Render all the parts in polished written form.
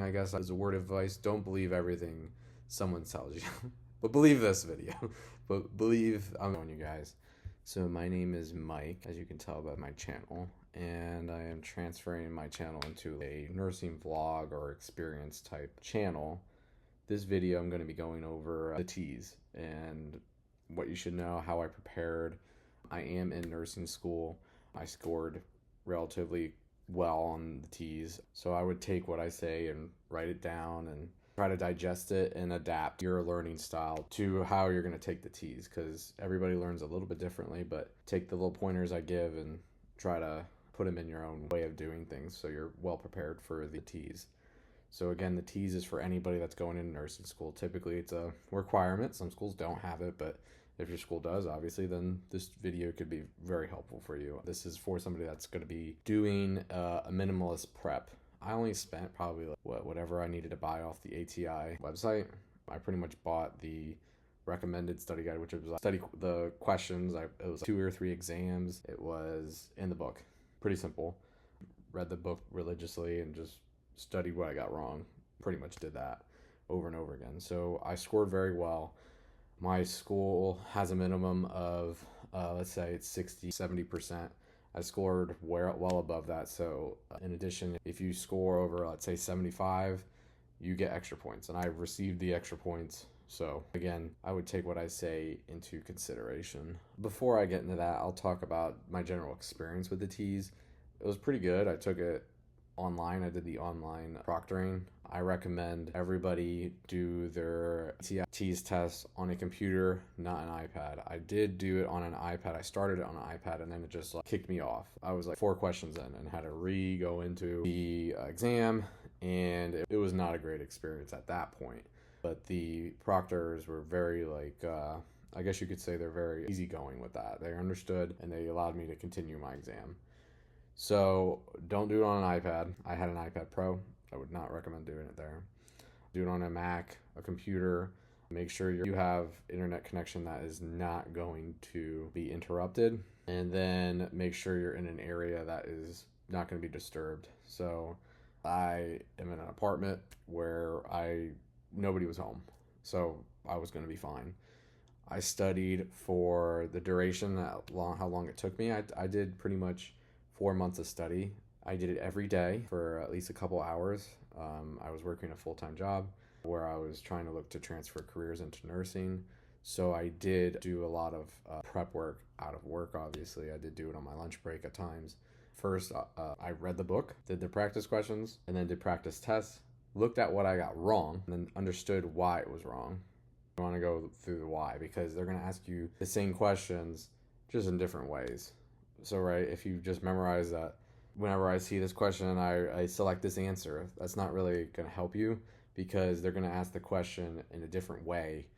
I guess as a word of advice, don't believe everything someone tells you. But believe this video. But believe I'm on you guys. So my name is Mike, as you can tell by my channel, and I am transferring my channel into a nursing vlog or experience type channel. This video I'm going to be going over the TEAS and what you should know, how I prepared. I am in nursing school. I scored relatively well on the TEAS, so I would take what I say and write it down and try to digest it and adapt your learning style to how you're going to take the TEAS, because everybody learns a little bit differently. But take the little pointers I give and try to put them in your own way of doing things so you're well prepared for the TEAS. So again, the TEAS is for anybody that's going into nursing school. Typically it's a requirement. Some schools don't have it, but if your school does, obviously, then this video could be very helpful for you. This is for somebody that's going to be doing a minimalist prep. I only spent probably whatever I needed to buy off the ATI website. I pretty much bought the recommended study guide, which was study the questions. It was 2 or 3 exams. It was in the book. Pretty simple. Read the book religiously and just studied what I got wrong. Pretty much did that over and over again. So I scored very well. My school has a minimum of, let's say it's 60-70%. I scored well above that. So in addition, if you score over, let's say 75, you get extra points. And I received the extra points. So again, I would take what I say into consideration. Before I get into that, I'll talk about my general experience with the TEAS. It was pretty good. I took it online. I did the online proctoring. I recommend everybody do their TEAS test on a computer, not an iPad. I did do it on an iPad. I started it on an iPad and then it just kicked me off. I was 4 questions in and had to go into the exam, and it was not a great experience at that point. But the proctors were very I guess you could say they're very easygoing with that. They understood and they allowed me to continue my exam. So don't do it on an iPad. I had an iPad Pro. I would not recommend doing it there. Do it on a Mac, a computer. Make sure you have internet connection that is not going to be interrupted. And then make sure you're in an area that is not going to be disturbed. So I am in an apartment where nobody was home. So I was going to be fine. I studied for the duration, how long it took me. I did pretty much 4 months of study. I did it every day for at least a couple hours. I was working a full-time job where I was trying to look to transfer careers into nursing. So I did do a lot of prep work out of work, obviously. I did do it on my lunch break at times. First, I read the book, did the practice questions, and then did practice tests, looked at what I got wrong, and then understood why it was wrong. I want to go through the why, because they're going to ask you the same questions just in different ways. So, right, if you just memorize that, whenever I see this question, I select this answer, that's not really going to help you, because they're going to ask the question in a different way,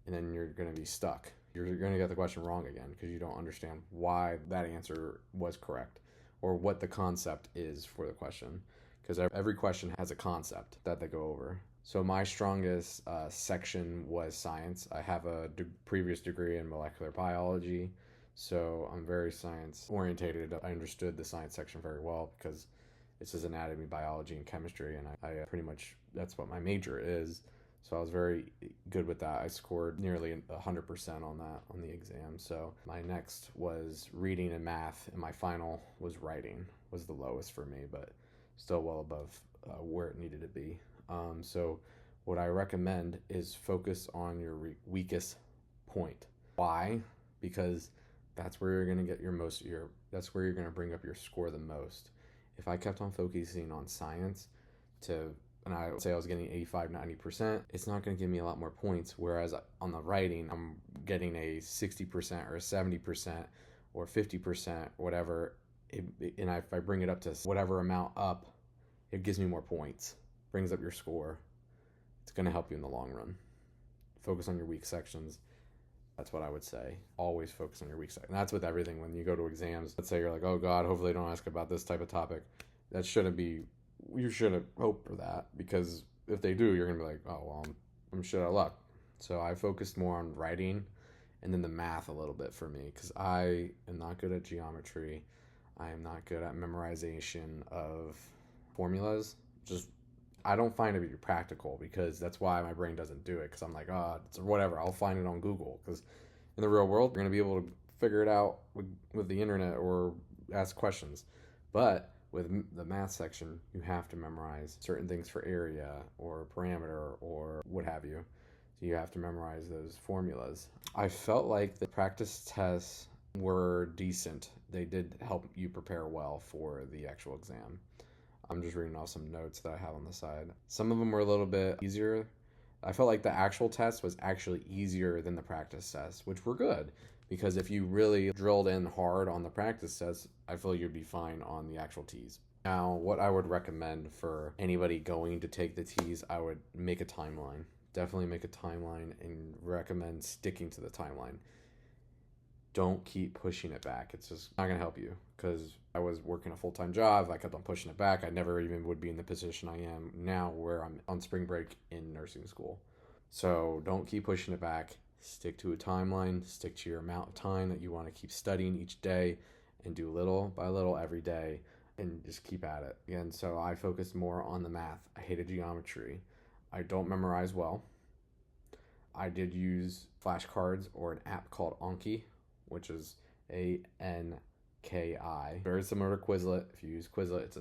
and then you're going to be stuck. You're going to get the question wrong again because you don't understand why that answer was correct or what the concept is for the question, because every question has a concept that they go over. So my strongest section was science. I have a previous degree in molecular biology. So I'm very science orientated. I understood the science section very well because it's just anatomy, biology, and chemistry, and I pretty much, that's what my major is. So I was very good with that. I scored nearly 100% on that on the exam. So my next was reading and math, and my final was writing, was the lowest for me, but still well above where it needed to be. So what I recommend is focus on your weakest point. Why? Because that's where you're going to get that's where you're going to bring up your score the most. If I kept on focusing on science and I would say I was getting 85-90%, it's not going to give me a lot more points. Whereas on the writing, I'm getting a 60% or a 70% or 50%, whatever. And if I bring it up to whatever amount up, it gives me more points, brings up your score. It's going to help you in the long run. Focus on your weak sections. That's what I would say. Always focus on your weak side. And that's with everything. When you go to exams, let's say you're like, oh God, hopefully they don't ask about this type of topic. That shouldn't be, you shouldn't hope for that, because if they do, you're going to be like, oh, well, I'm shit out of luck. So I focused more on writing and then the math a little bit for me, because I am not good at geometry. I am not good at memorization of formulas. I don't find it to be practical, because that's why my brain doesn't do it, because I'm like, oh, it's whatever, I'll find it on Google, because in the real world, you're going to be able to figure it out with the internet or ask questions. But with the math section, you have to memorize certain things for area or parameter or what have you. So you have to memorize those formulas. I felt like the practice tests were decent. They did help you prepare well for the actual exam. I'm just reading off some notes that I have on the side. Some of them were a little bit easier. I felt like the actual test was actually easier than the practice test, which were good, because if you really drilled in hard on the practice test, I feel you'd be fine on the actual TEAS. Now, what I would recommend for anybody going to take the TEAS, I would make a timeline. Definitely make a timeline, and recommend sticking to the timeline. Don't keep pushing it back. It's just not going to help you, because I was working a full-time job. I kept on pushing it back. I never even would be in the position I am now, where I'm on spring break in nursing school. So don't keep pushing it back. Stick to a timeline. Stick to your amount of time that you want to keep studying each day, and do little by little every day, and just keep at it. And so I focused more on the math. I hated geometry. I don't memorize well. I did use flashcards or an app called Anki, which is ANKI. Very similar to Quizlet. If you use Quizlet, it's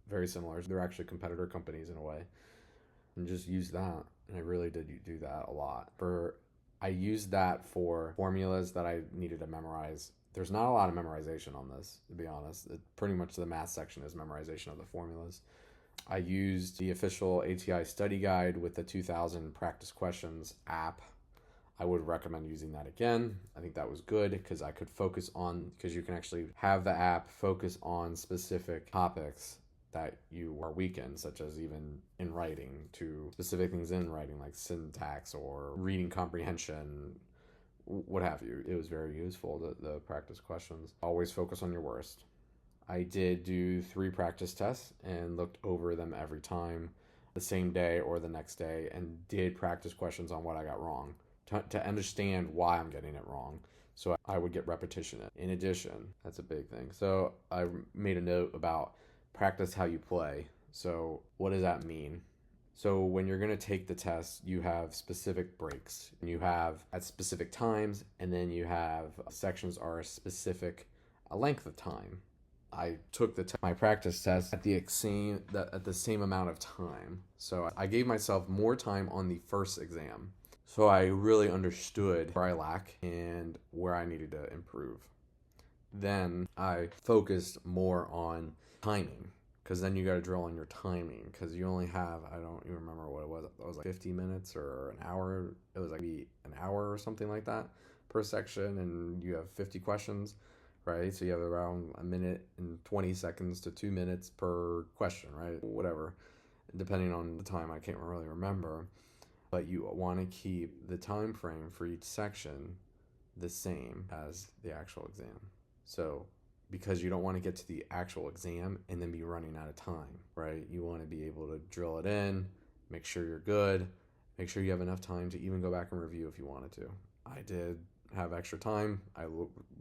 very similar. They're actually competitor companies in a way. And just use that. And I really did do that a lot. I used that for formulas that I needed to memorize. There's not a lot of memorization on this, to be honest. Pretty much the math section is memorization of the formulas. I used the official ATI study guide with the 2000 practice questions app. I would recommend using that again. I think that was good, because I could focus on, because you can actually have the app focus on specific topics that you are weak in, such as even in writing, to specific things in writing, like syntax or reading comprehension, what have you. It was very useful, the practice questions. Always focus on your worst. I did do 3 practice tests and looked over them every time, the same day or the next day, and did practice questions on what I got wrong, to understand why I'm getting it wrong, so I would get repetition. In addition, that's a big thing. So I made a note about practice how you play. So what does that mean? So when you're going to take the test, you have specific breaks, and you have at specific times, and then you have sections are a specific length of time. I took my practice test at the same amount of time. So I gave myself more time on the first exam. So I really understood where I lack and where I needed to improve. Then I focused more on timing, because then you got to drill on your timing, because you only have, I don't even remember what it was like 50 minutes or an hour. It was like maybe an hour or something like that per section, and you have 50 questions, right? So you have around a minute and 20 seconds to 2 minutes per question, right? Whatever, depending on the time, I can't really remember. But you want to keep the time frame for each section the same as the actual exam. So because you don't want to get to the actual exam and then be running out of time, right? You want to be able to drill it in, make sure you're good, make sure you have enough time to even go back and review if you wanted to. I did have extra time. I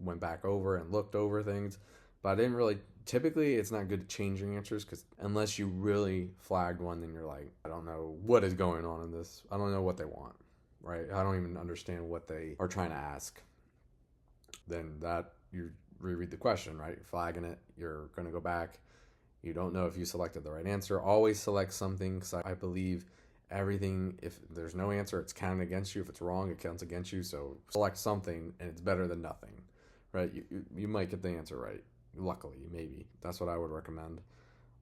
went back over and looked over things, but I didn't really. Typically, it's not good to change your answers, because unless you really flagged one, then you're like, I don't know what is going on in this. I don't know what they want, right? I don't even understand what they are trying to ask. Then that you reread the question, right? You're flagging it. You're going to go back. You don't know if you selected the right answer. Always select something, because I believe everything, if there's no answer, it's counted against you. If it's wrong, it counts against you. So select something, and it's better than nothing, right? You might get the answer right. Luckily, maybe. That's what I would recommend.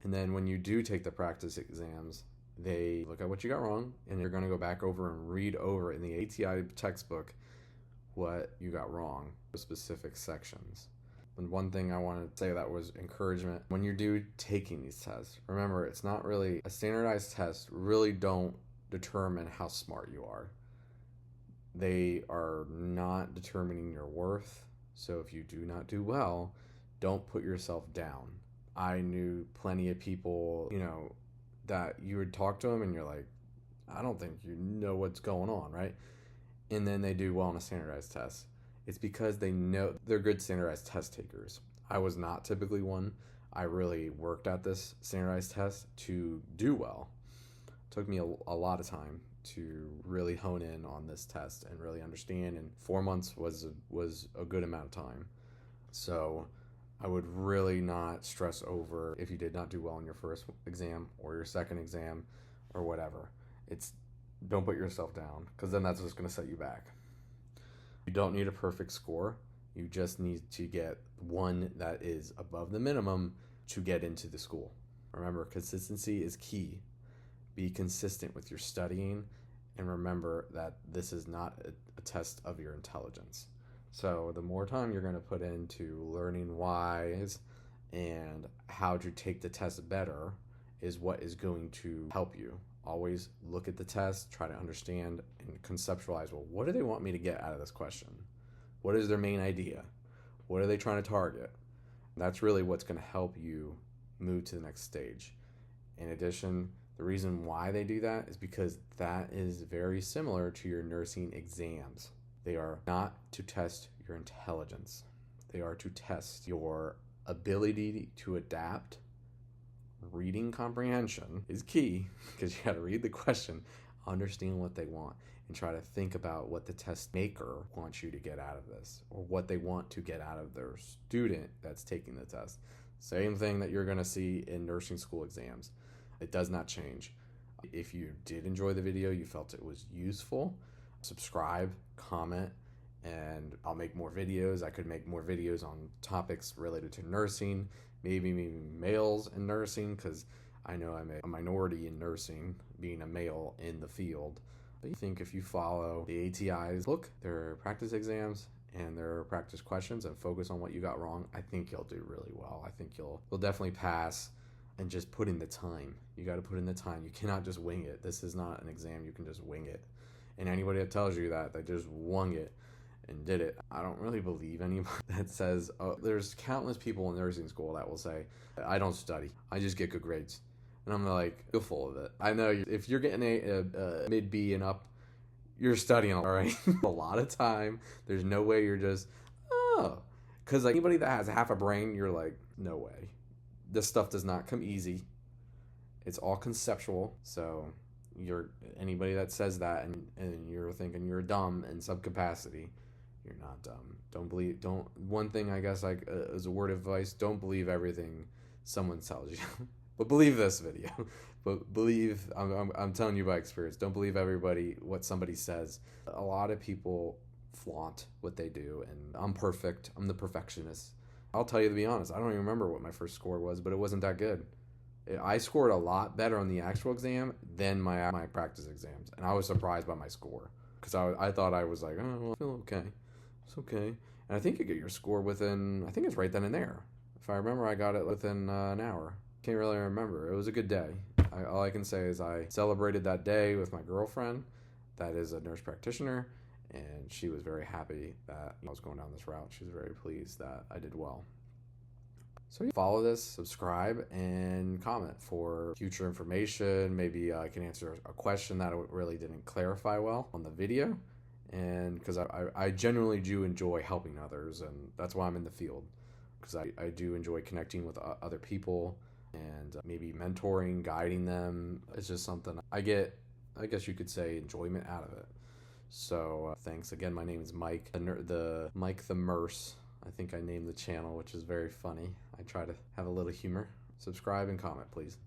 And then when you do take the practice exams, they look at what you got wrong, and you're going to go back over and read over in the ATI textbook what you got wrong, the specific sections. And one thing I want to say that was encouragement, when you're taking these tests, remember, it's not really a standardized test. Really don't determine how smart you are. They are not determining your worth. So if you do not do well, don't put yourself down. I knew plenty of people, that you would talk to them and you're like, I don't think you know what's going on, right? And then they do well on a standardized test. It's because they know they're good standardized test takers. I was not typically one. I really worked at this standardized test to do well. Took me a lot of time to really hone in on this test and really understand, and 4 months was a good amount of time. So I would really not stress over if you did not do well in your first exam or your second exam or whatever. Don't put yourself down, because then that's just going to set you back. You don't need a perfect score. You just need to get one that is above the minimum to get into the school. Remember, consistency is key. Be consistent with your studying, and remember that this is not a test of your intelligence. So the more time you're going to put into learning whys and how to take the test better is what is going to help you. Always look at the test, try to understand and conceptualize, well, what do they want me to get out of this question? What is their main idea? What are they trying to target? That's really what's going to help you move to the next stage. In addition, the reason why they do that is because that is very similar to your nursing exams. They are not to test your intelligence. They are to test your ability to adapt. Reading comprehension is key, because you got to read the question, understand what they want, and try to think about what the test maker wants you to get out of this, or what they want to get out of their student that's taking the test. Same thing that you're going to see in nursing school exams. It does not change. If you did enjoy the video, you felt it was useful, subscribe, comment, and I'll make more videos. I could make more videos on topics related to nursing, maybe males in nursing, because I know I'm a minority in nursing, being a male in the field. But I think if you follow the ATIs, look, their practice exams and their practice questions, and focus on what you got wrong, I think you'll do really well. I think you'll definitely pass. And just put in the time. You got to put in the time. You cannot just wing it. This is not an exam you can just wing it. And anybody that tells you that they just wung it and did it, I don't really believe anybody that says, oh, there's countless people in nursing school that will say, I don't study, I just get good grades. And I'm like, you're full of it. I know if you're getting a mid B and up, you're studying, all right? A lot of time. There's no way you're just, oh. Because like anybody that has half a brain, you're like, no way. This stuff does not come easy. It's all conceptual. So anybody that says that and you're thinking you're dumb in some capacity, you're not dumb. One thing I guess like as a word of advice, don't believe everything someone tells you. But believe this video. But believe, I'm telling you by experience, don't believe what somebody says. A lot of people flaunt what they do, and I'm perfect. I'm the perfectionist. I'll tell you, to be honest, I don't even remember what my first score was, but it wasn't that good. I scored a lot better on the actual exam than my practice exams, and I was surprised by my score, because I thought I was like, oh, well, I feel okay. It's okay. And I think you get your score within, I think it's right then and there. If I remember, I got it within an hour. Can't really remember. It was a good day. All I can say is I celebrated that day with my girlfriend that is a nurse practitioner, and she was very happy that I was going down this route. She was very pleased that I did well. So follow this, subscribe, and comment for future information. Maybe I can answer a question that I really didn't clarify well on the video. And because I genuinely do enjoy helping others, and that's why I'm in the field. Because I do enjoy connecting with other people and maybe mentoring, guiding them. It's just something I get, I guess you could say, enjoyment out of it. So thanks again. My name is Mike, the Mike the Merce. I think I named the channel, which is very funny. I try to have a little humor. Subscribe and comment, please.